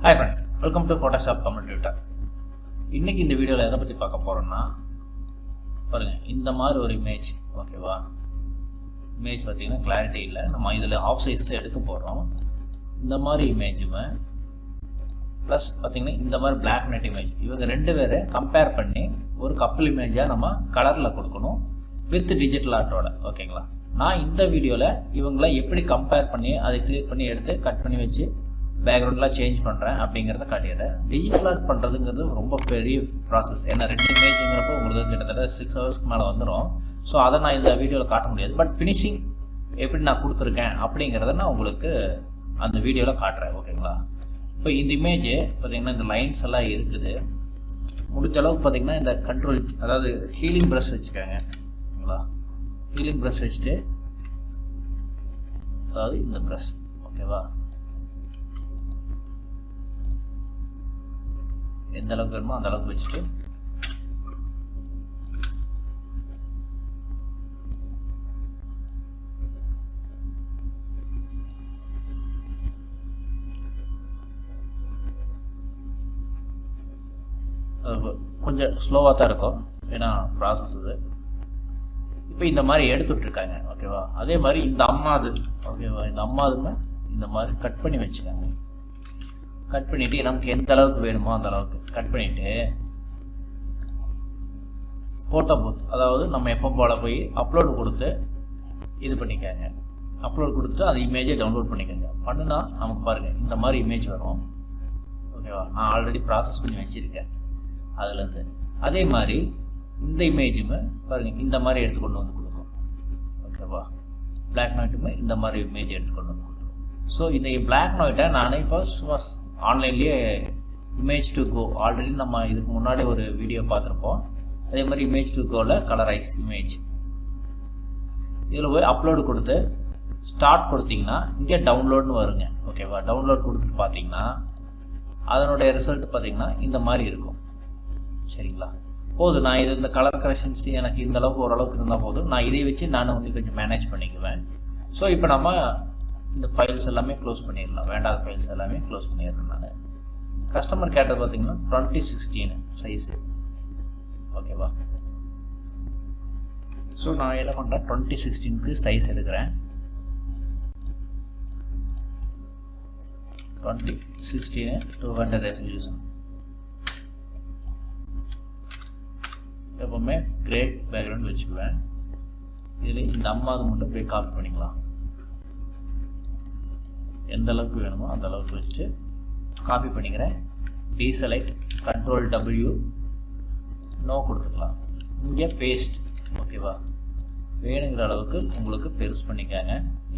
Hi friends, welcome to Photoshop Tamil Tutor. இன்னைக்கு இந்த வீடியோவில் எதை பற்றி பார்க்க போகிறோம்னா பாருங்கள், இந்த மாதிரி ஒரு இமேஜ். ஓகேவா, இமேஜ் பார்த்தீங்கன்னா கிளாரிட்டி இல்லை, நம்ம இதில் ஆஃப் சைஸ் தான் எடுக்க போகிறோம். இந்த மாதிரி இமேஜுமே ப்ளஸ் பார்த்தீங்கன்னா இந்த மாதிரி பிளாக் அண்ட் ஒயிட் இமேஜ், இவங்க ரெண்டு பேரை கம்பேர் பண்ணி ஒரு கப்பல் இமேஜாக நம்ம கலரில் கொடுக்கணும் வித் டிஜிட்டல் ஆர்ட்டோட. ஓகேங்களா, நான் இந்த வீடியோவில் இவங்களாம் எப்படி கம்பேர் பண்ணி அதை கிளியர் பண்ணி எடுத்து கட் பண்ணி வச்சு பேக்ரவுண்ட்லாம் சேஞ்ச் பண்ணுறேன் அப்படிங்கிறத காட்டிடுறேன். டிஜிட்டல் ஆர்ட் பண்ணுறதுங்கிறது ரொம்ப பெரிய ப்ராசஸ். ஏன்னா 2 இமேஜுங்கிறப்போ உங்களுக்கு கிட்டத்தட்ட 6 ஹவர்ஸ்க்கு மேலே வந்துடும். ஸோ அதை நான் இந்த வீடியோவில் காட்ட முடியாது. பட் ஃபினிஷிங் எப்படி நான் கொடுத்துருக்கேன் அப்படிங்கிறத நான் உங்களுக்கு அந்த வீடியோவில் காட்டுறேன். ஓகேங்களா, இப்போ இந்த இமேஜ் பார்த்திங்கன்னா இந்த லைன்ஸ் எல்லாம் இருக்குது. முடிஞ்ச அளவுக்கு பார்த்திங்கன்னா இந்த கண்ட்ரோல், அதாவது ஹீலிங் ப்ரஷ் வச்சுக்கோங்க. ஓகேங்களா, ஹீலிங் ப்ரஷ் வச்சுட்டு, அதாவது இந்த ப்ரஷ். ஓகேவா, எந்த அளவுக்கு வேணுமோ அந்த அளவுக்கு வச்சுட்டு கொஞ்சம் ஸ்லோவாக தான் இருக்கும், ஏன்னா ப்ராசஸ் இது. இப்போ இந்த மாதிரி எடுத்துட்ருக்காங்க. ஓகேவா, அதே மாதிரி இந்த அம்மாது. ஓகேவா, இந்த அம்மாதுமே இந்த மாதிரி கட் பண்ணி வச்சுக்காங்க. கட் பண்ணிவிட்டு நமக்கு எந்த அளவுக்கு வேணுமோ அந்த அளவுக்கு கட் பண்ணிவிட்டு ஃபோட்டோ பூத், அதாவது நம்ம எப்போ போல் போய் அப்லோடு கொடுத்து இது பண்ணிக்காங்க. அப்லோட் கொடுத்துட்டு அந்த இமேஜை டவுன்லோட் பண்ணிக்கோங்க. பண்ணுனா நமக்கு பாருங்கள் இந்த மாதிரி இமேஜ் வரும். ஓகேவா, நான் ஆல்ரெடி ப்ராசஸ் பண்ணி வச்சுருக்கேன் அதுலேருந்து. அதே மாதிரி இந்த இமேஜுமே பாருங்கள் இந்த மாதிரி எடுத்துக்கொண்டு வந்து கொடுக்கும். ஓகேவா, பிளாக் அண்ட் ஒயிட்டுமே இந்த மாதிரி இமேஜ் எடுத்துக்கொண்டு வந்து கொடுக்கும். ஸோ இந்த பிளாக் அண்ட் ஒயிட்டை நானே இப்போ சும்மா ஆன்லைன்லேயே இமேஜ் டு கோ, ஆல்ரெடி நம்ம இதுக்கு முன்னாடி ஒரு வீடியோ பார்த்துருப்போம். அதே மாதிரி இமேஜ் டு கோவில் கலரைஸ் இமேஜ், இதில் போய் அப்லோடு கொடுத்து ஸ்டார்ட் கொடுத்தீங்கன்னா இங்கே டவுன்லோட்னு வருங்க. ஓகேவா, டவுன்லோட் கொடுத்துட்டு பார்த்தீங்கன்னா அதனுடைய ரிசல்ட் பார்த்திங்கன்னா இந்த மாதிரி இருக்கும். சரிங்களா, போதும். நான் இது இந்த கலர் கரெக்ஷன்ஸ் எனக்கு இந்த அளவுக்கு ஓரளவுக்கு இருந்தால் போதும். நான் இதை வச்சு நான் வந்து கொஞ்சம் மேனேஜ் பண்ணிக்குவேன். ஸோ இப்போ நம்ம இந்த ஃபைல்ஸ் எல்லாமே க்ளோஸ் பண்ணிடலாம். வேண்டாத ஃபைல்ஸ் எல்லாமே க்ளோஸ் பண்ணிடுறேன். நான் கஸ்டமர் கேட்டது பார்த்தீங்கன்னா 2016 சைஸு. ஓகேவா, ஸோ நான் என்ன பண்ணுறேன், 2016க்கு சைஸ் எடுக்கிறேன். 2016 200 ரெசல்யூஷன். எப்போவுமே கிரேட் பேக்ரவுண்ட் வச்சுக்குவேன். இதில் இந்த அம்மாவுக்கு மட்டும் போய் காப்பி பண்ணிக்கலாம். எந்த அளவுக்கு வேணுமோ அந்த அளவுக்கு வச்சுட்டு காப்பி பண்ணிக்கிறேன். டீசெலக்ட், கண்ட்ரோல் W, நோ கொடுத்துக்கலாம். இங்கே பேஸ்ட். ஓகேவா, வேணுங்கிற அளவுக்கு உங்களுக்கு பெருசு பண்ணிக்காங்க.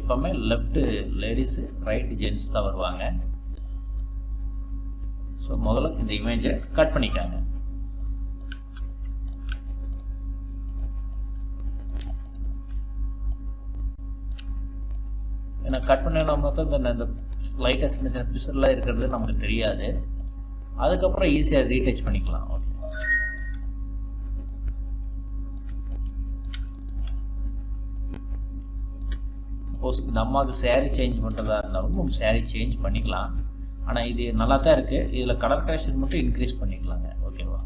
எப்போவுமே லெஃப்ட்டு லேடிஸு, ரைட்டு ஜென்ட்ஸ் தான் வருவாங்க. ஸோ முதல்ல இந்த இமேஜை கட் பண்ணிக்காங்க. ஏன்னா கட் பண்ணோம்னா தான் இந்த லைட்டாக சின்ன சின்ன பிசர்லாம் இருக்கிறது நமக்கு தெரியாது. அதுக்கப்புறம் ஈஸியாக ரீடச் பண்ணிக்கலாம். ஓகே, சப்போஸ் இந்த அம்மாவுக்கு சேரீ சேஞ்ச் பண்ணுறதா இருந்தாலும் நம்ம சேரீ சேஞ்ச் பண்ணிக்கலாம். ஆனால் இது நல்லா தான் இருக்குது. இதில் கலர் கரெக்ஷன் மட்டும் இன்க்ரீஸ் பண்ணிக்கலாங்க. ஓகேவா,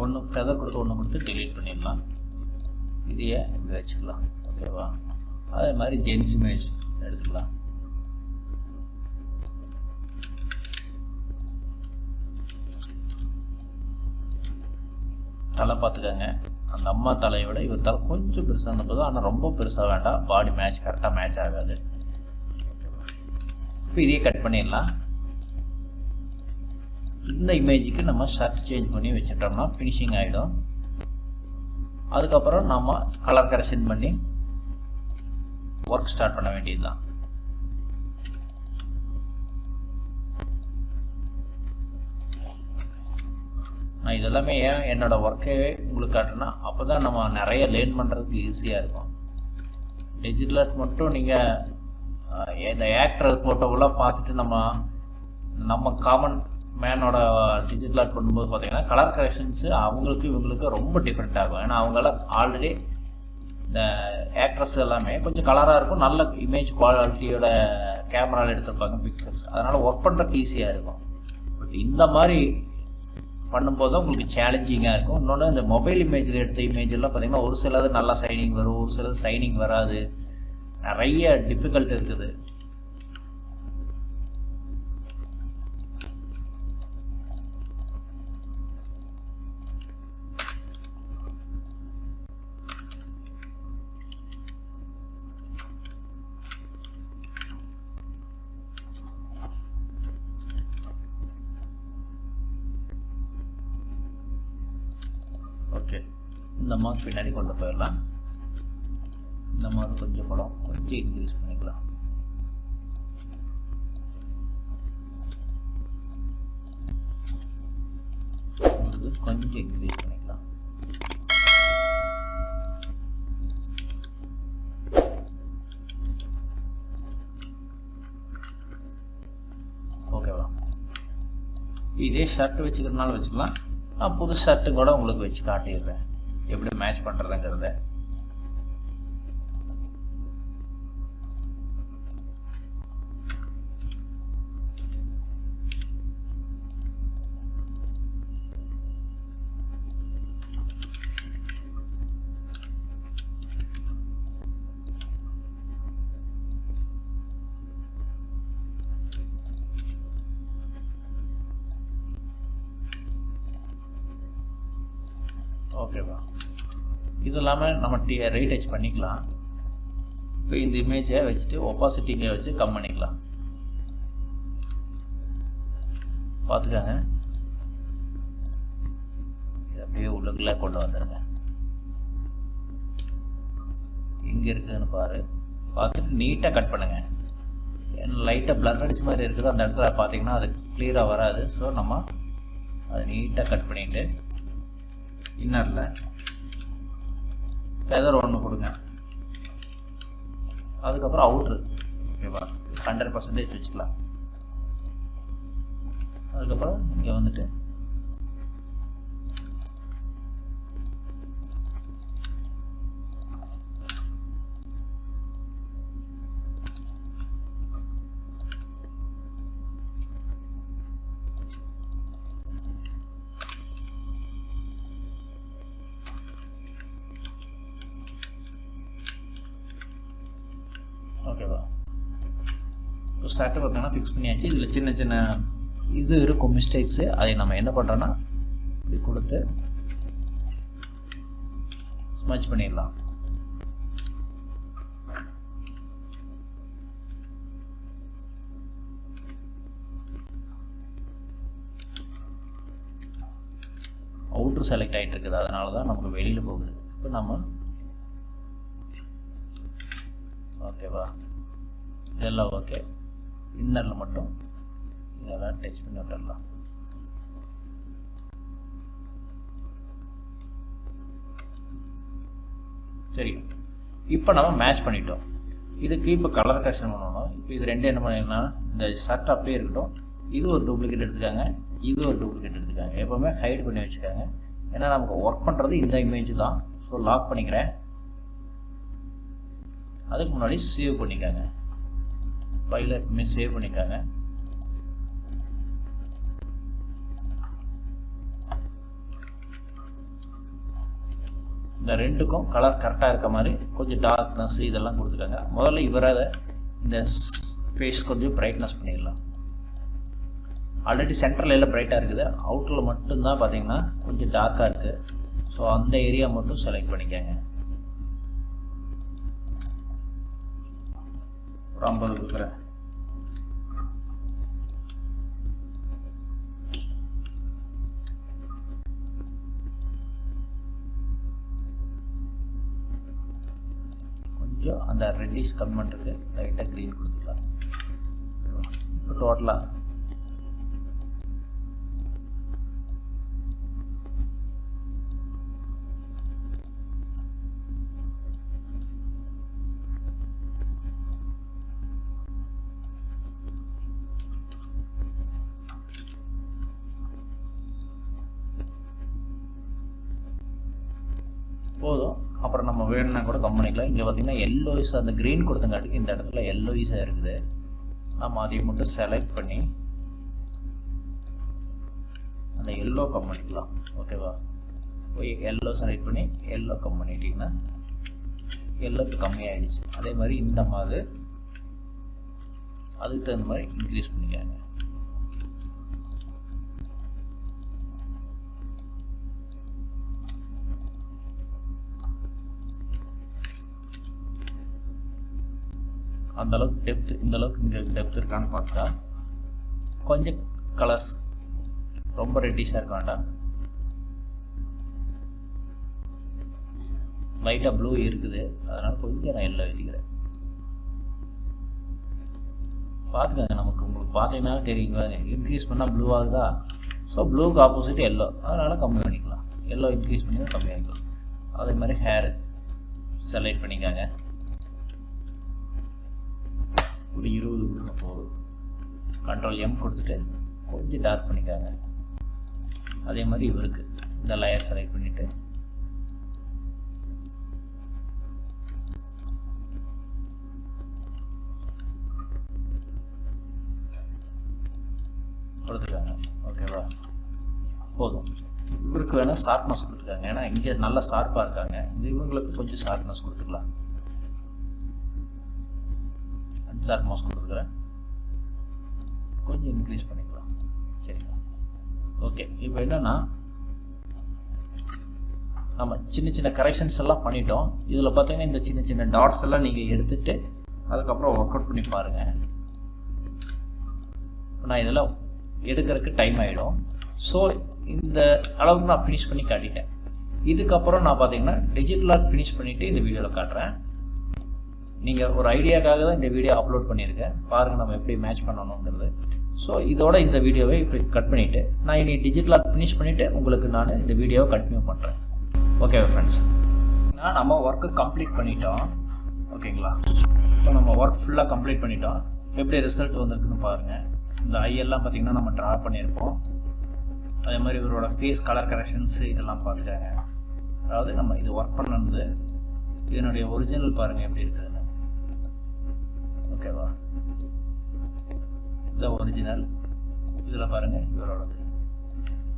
ஒன்று ஃபெதர் கொடுத்து ஒன்று கொடுத்து டெலீட் பண்ணிடலாம். இதையே இப்படி வச்சுக்கலாம். ஓகேவா, அதே மாதிரி ஜென்ஸ் இமேஜ் எடுத்துக்கலாம். தலை பார்த்துக்கோங்க. அந்த அம்மா தலையை விட இவர் தலை கொஞ்சம் பெருசாக இருந்த போதும், ஆனால் ரொம்ப பெருசாக வேண்டாம். பாடி மேட்ச் கரெக்டாக மேட்ச் ஆகாது. இப்போ இதையே கட் பண்ணிடலாம். இந்த இமேஜுக்கு நம்ம ஷர்ட் சேஞ்ச் பண்ணி வச்சுட்டோம்னா ஃபினிஷிங் ஆகிடும். அதுக்கப்புறம் நம்ம கலர் கரெக்ஷன் பண்ணி ஒர்க் ஸ்டார்ட் பண்ண வேண்டியது தான். நான் இதெல்லாமே ஏன் என்னோடய ஒர்க்கே உங்களுக்கு காட்டுறேன்னா அப்போ தான் நம்ம நிறைய லேர்ன் பண்ணுறதுக்கு ஈஸியாக இருக்கும். டிஜிட்டல் ஆர்ட் மட்டும் நீங்கள் இந்த ஆக்டர் ஃபோட்டோவெல்லாம் பார்த்துட்டு நம்ம காமன் மேனோட டிஜிட்டல் ஆர்ட் பண்ணும்போது பார்த்தீங்கன்னா கலர் கரெக்ஷன்ஸு அவங்களுக்கு இவங்களுக்கு ரொம்ப டிஃப்ரெண்ட் ஆகும். ஏன்னா அவங்களாம் ஆல்ரெடி இந்த ஆக்ட்ரஸ் எல்லாமே கொஞ்சம் கலராக இருக்கும், நல்ல இமேஜ் குவாலிட்டியோட கேமராவில் எடுத்துருப்பாங்க பிக்சர்ஸ், அதனால் ஒர்க் பண்ணுறதுக்கு ஈஸியாக இருக்கும். பட் இந்த மாதிரி பண்ணும்போது தான் உங்களுக்கு சேலஞ்சிங்காக இருக்கும். இன்னொன்று இந்த மொபைல் இமேஜில் எடுத்த இமேஜெல்லாம் பார்த்திங்கன்னா ஒரு சிலது நல்லா சைனிங் வரும், ஒரு சிலது சைனிங் வராது, நிறைய டிஃபிகல்ட் இருக்குது. ஓகே, இந்த மார்க் பின்னாடி கொண்டு போயிடலாம். இந்த மார்க் கொஞ்சம் படம் கொஞ்சம் இன்க்ரீஸ் பண்ணிக்கலாம். கொஞ்சம் இன்க்ரீஸ் பண்ணிக்கலாம். ஓகேவா? இதே ஷர்ட் வச்சுக்கிறதுனால வச்சுக்கலாம். நான் புது ஷர்ட்டு கூட உங்களுக்கு வச்சு காட்டிடுறேன் எப்படி மேட்ச் பண்ணுறதுங்கிறத. ஓகேவா? இது இல்லாமல் நம்ம ரீடச் பண்ணிக்கலாம். இப்போ இந்த இமேஜை வச்சுட்டு ஒப்பாசிட்டிங்க வச்சு கம் பண்ணிக்கலாம். பார்த்துக்கோங்க, இது அப்படியே உள்ளுக்குள்ளே கொண்டு வந்துடுங்க. எங்கே இருக்குதுன்னு பார்த்துட்டு நீட்டாக கட் பண்ணுங்கள். லைட்டாக பிளர் அடிச்ச மாதிரி இருக்குது, அந்த இடத்துல பார்த்தீங்கன்னா அது கிளியராக வராது. ஸோ நம்ம அதை நீட்டாக கட் பண்ணிவிட்டு இன்னரில் ஃபெதர் ஒன்று கொடுங்க. அதுக்கப்புறம் அவுட்ரு ஓகேவா 100% வச்சுக்கலாம். அதுக்கப்புறம் இங்கே வந்துட்டு ஓகேவா? இப்போ ஷர்ட்டை பார்த்தீங்கன்னா ஃபிக்ஸ் பண்ணியாச்சு. இதில் சின்ன சின்ன இது இருக்கும் மிஸ்டேக்ஸு, அதை நம்ம என்ன பண்ணுறோன்னா இப்படி கொடுத்து ஸ்மச் பண்ணிடலாம். அவுட்ரு செலக்ட் ஆகிட்டு இருக்குது, அதனால தான் நமக்கு வெளியில் போகுது. இப்போ நம்ம ஓகேவா, இதெல்லாம் ஓகே. இன்னரில் மட்டும் இதெல்லாம் டச் பண்ணி விட்டுடலாம். சரி, இப்போ நம்ம மேட்ச் பண்ணிட்டோம். இதுக்கு இப்போ கலர் கரெக்ஷன் பண்ணணும். இப்போ இது ரெண்டு என்ன பண்ணிடலாம், இந்த ஷர்ட் அப்படியே இருக்கட்டும், இது ஒரு டூப்ளிகேட் எடுத்துக்காங்க, இது ஒரு டூப்ளிகேட் எடுத்துக்காங்க. எப்போவுமே ஹைட் பண்ணி வச்சுக்காங்க, ஏன்னா நமக்கு ஒர்க் பண்ணுறது இந்த இமேஜ் தான். ஸோ லாக் பண்ணிக்கிறேன். அதுக்கு முன்னாடி சேவ் பண்ணிக்காங்க, ஃபைலை எப்பவுமே சேவ் பண்ணிக்காங்க. இந்த ரெண்டுக்கும் கலர் கரெக்டாக இருக்க மாதிரி கொஞ்சம் டார்க்னஸ் இதெல்லாம் கொடுத்துக்காங்க. முதல்ல இவரை இந்த ஃபேஸ் கொஞ்சம் பிரைட்னஸ் பண்ணிடலாம். ஆல்ரெடி சென்டரில் எல்லாம் பிரைட்டாக இருக்குது, அவுட்டரில் மட்டும்தான் பார்த்தீங்கன்னா கொஞ்சம் டார்க்காக இருக்குது. ஸோ அந்த ஏரியா மட்டும் செலக்ட் பண்ணிக்கோங்க. ஒரு 50 கொடுக்குறேன். கொஞ்சம் அந்த ரெட்டிஷ் கம்மி பண்ணுறதுக்கு லைட்டாக க்ரீன் கொடுத்துக்கலாம். இப்போ டோட்டலாக போதும். அப்புறம் நம்ம வேணும்னா கூட கம்மி பண்ணிக்கலாம். இங்கே பார்த்திங்கன்னா எல்லோயிஸ் அந்த க்ரீன் கொடுத்தங்காட்டிக்கு இந்த இடத்துல எல்லோயிஸாக இருக்குது. நம்ம அதை மட்டும் செலக்ட் பண்ணி அந்த எல்லோ கம்மி பண்ணிக்கலாம். ஓகேவா? போய் எல்லோ செலக்ட் பண்ணி எல்லோ கம்மி பண்ணிட்டிங்கன்னா எல்லோக்கு கம்மியாகிடுச்சு. அதே மாதிரி இந்த மாதிரி அதுக்கு தகுந்த மாதிரி இன்க்ரீஸ் பண்ணிக்காங்க. அந்த அளவுக்கு டெப்த், இந்த அளவுக்கு இங்கே டெப்த் இருக்கான்னு பார்த்தா கொஞ்சம் கலர்ஸ் ரொம்ப ரெட்டிஷாக இருக்க வேண்டாம். லைட்டாக ப்ளூ இருக்குது, அதனால் கொஞ்சம் நான் எல்லோ எழுதிக்கிறேன். பார்த்துக்கோங்க, உங்களுக்கு பார்த்தீங்கன்னா தெரியுங்க, இன்க்ரீஸ் பண்ணால் ப்ளூ ஆகுதா. ஸோ ப்ளூக்கு ஆப்போசிட் எல்லோ, அதனால் கம்மி பண்ணிக்கலாம். எல்லோ இன்க்ரீஸ் பண்ணி தான் கம்மியாகிக்கலாம். அதே மாதிரி ஹேர் செலக்ட் பண்ணிக்காங்க. ஒரு 20 கொடுக்க போதும். Ctrl M கொடுத்துட்டு கொஞ்சம் டார்க் பண்ணிக்காங்க. அதே மாதிரி இவருக்கு இந்த லேயர் செலக்ட் பண்ணிவிட்டு கொடுத்துருக்காங்க. ஓகேவா? போதும். இவருக்கு வேணால் ஷார்ப்னஸ் கொடுத்துருக்காங்க. ஏன்னா இங்கே நல்லா ஷார்ப்பாக இருக்காங்க. இவங்களுக்கு கொஞ்சம் ஷார்ப்னஸ் கொடுத்துக்கலாம். ஷார்ப்னஸ் கொடுத்துருக்குறேன், கொஞ்சம் இன்க்ரீஸ் பண்ணிக்கலாம். சரிங்களா? ஓகே. இப்போ என்னென்னா நம்ம சின்ன சின்ன கரெக்ஷன்ஸ் எல்லாம் பண்ணிட்டோம். இதில் பார்த்தீங்கன்னா இந்த சின்ன சின்ன டாட்ஸ் எல்லாம் நீங்கள் எடுத்துகிட்டு அதுக்கப்புறம் ஒர்க் அவுட் பண்ணி பாருங்கள். நான் இதெல்லாம் எடுக்கிறதுக்கு டைம் ஆகிடும். ஸோ இந்த அளவுக்கு நான் ஃபினிஷ் பண்ணி காட்டிட்டேன். இதுக்கப்புறம் நான் பார்த்தீங்கன்னா டிஜிட்டல் ஆர்ட் ஃபினிஷ் பண்ணிவிட்டு இந்த வீடியோவில் காட்டுறேன். நீங்கள் ஒரு ஐடியாக்காக தான் இந்த வீடியோ அப்லோட் பண்ணியிருக்கேன். பாருங்கள் நம்ம எப்படி மேட்ச் பண்ணணுங்கிறது. ஸோ இதோட இந்த வீடியோவை இப்படி கட் பண்ணிவிட்டு நான் இனி டிஜிட்டல் ஆர்ட் ஃபினிஷ் பண்ணிவிட்டு உங்களுக்கு நான் இந்த வீடியோவை கண்டினியூ பண்ணுறேன். ஓகே ஃப்ரெண்ட்ஸ், நம்ம ஒர்க்கு கம்ப்ளீட் பண்ணிட்டோம். ஓகேங்களா? இப்போ நம்ம ஒர்க் ஃபுல்லாக கம்ப்ளீட் பண்ணிட்டோம். எப்படி ரிசல்ட் வந்திருக்குன்னு பாருங்கள். இந்த ஐயெல்லாம் பார்த்திங்கன்னா நம்ம ட்ரா பண்ணியிருப்போம். அதே மாதிரி இவரோட ஃபேஸ் கலர் கரெக்ஷன்ஸு இதெல்லாம் பார்த்துக்காங்க. அதாவது நம்ம இது ஒர்க் பண்ணது இதனுடைய ஒரிஜினல் பாருங்கள் எப்படி இருக்குதுன்னு. ஓகேவா? இந்த ஒரிஜினல் இதில் பாருங்கள் இவரோடது.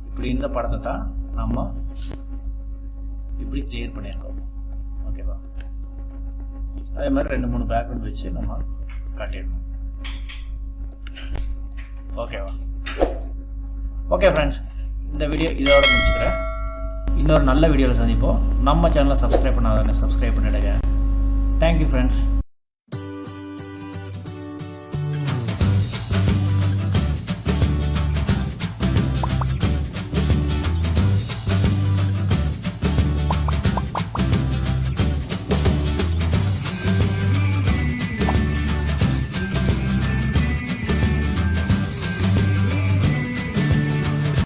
இப்படி இந்த படத்தை தான் நம்ம இப்படி கிளியர் பண்ணியிருக்கோம். ஓகேவா? அதே மாதிரி 2-3 பேக்ரவுண்ட் வச்சு நம்ம காட்டிடணும். ஓகேவா? ஓகே ஃப்ரெண்ட்ஸ், இந்த வீடியோ இதோட முடிச்சுக்கிறேன். இன்னொரு நல்ல வீடியோவில் சந்திப்போம். நம்ம சேனலை சப்ஸ்கிரைப் பண்ணாதவங்க சப்ஸ்கிரைப் பண்ணிவிடுங்க. Thank you friends.